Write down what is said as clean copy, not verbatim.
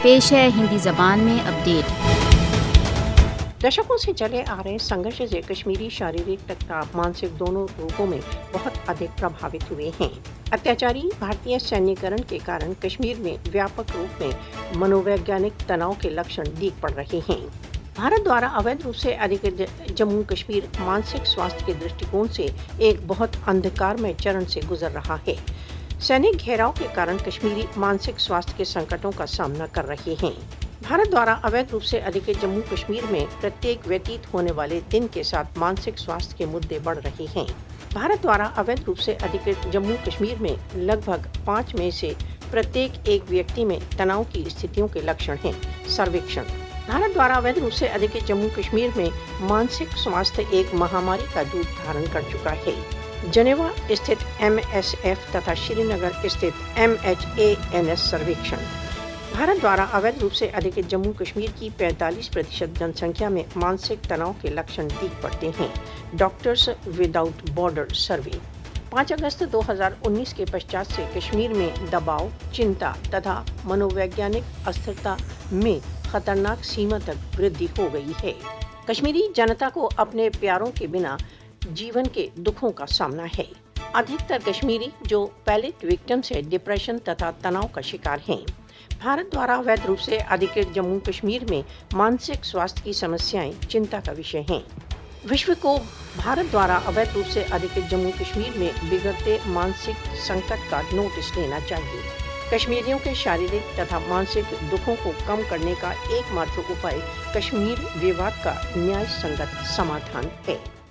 پیش ہے ہندی زبان میں اپڈیٹ۔ دشکوں سے چلے آ رہے संघर्ष से कश्मीरी शारीरिक तथा मानसिक दोनों रूपों में बहुत अधिक प्रभावित हुए हैं। अत्याचारी भारतीय सैन्यकरण के कारण कश्मीर में व्यापक रूप में मनोवैज्ञानिक तनाव के लक्षण दिख पड़ रहे हैं। भारत द्वारा अवैध रूप से अधिकृत जम्मू कश्मीर मानसिक स्वास्थ्य के दृष्टिकोण से एक बहुत अंधकारमय चरण से गुजर रहा है। सैनिक घेराव के कारण कश्मीरी मानसिक स्वास्थ्य के संकटों का सामना कर रहे हैं। भारत द्वारा अवैध रूप से अधिकृत जम्मू कश्मीर में प्रत्येक व्यतीत होने वाले दिन के साथ मानसिक स्वास्थ्य के मुद्दे बढ़ रहे हैं। भारत द्वारा अवैध रूप से अधिकृत जम्मू कश्मीर में लगभग 5 में से प्रत्येक एक व्यक्ति में तनाव की स्थितियों के लक्षण हैं। सर्वेक्षण। भारत द्वारा अवैध रूप से अधिकृत जम्मू कश्मीर में मानसिक स्वास्थ्य एक महामारी का रूप धारण कर चुका है। जनेवा स्थित MSF तथा श्रीनगर स्थित MHANS सर्वेक्षण। भारत द्वारा अवैध रूप से अधिकृत जम्मू कश्मीर की 45% जनसंख्या में मानसिक तनाव के लक्षण दिख पड़ते हैं। डॉक्टर्स विदाउट बॉर्डर सर्वे। 5 अगस्त 2019 के पश्चात से कश्मीर में दबाव, चिंता तथा मनोवैज्ञानिक अस्थिरता में खतरनाक सीमा तक वृद्धि हो गई है। कश्मीरी जनता को अपने प्यारों के बिना जीवन के दुखों का सामना है। अधिकतर कश्मीरी जो पैलेट विक्टिम्स है, डिप्रेशन तथा तनाव का शिकार हैं। भारत द्वारा अवैध रूप से अधिकृत जम्मू कश्मीर में मानसिक स्वास्थ्य की समस्याएं चिंता का विषय हैं। विश्व को भारत द्वारा अवैध रूप से अधिकृत जम्मू कश्मीर में बिगड़ते मानसिक संकट का नोटिस लेना चाहिए। कश्मीरियों के शारीरिक तथा मानसिक दुखों को कम करने का एकमात्र उपाय कश्मीर विवाद का न्याय संगत समाधान है।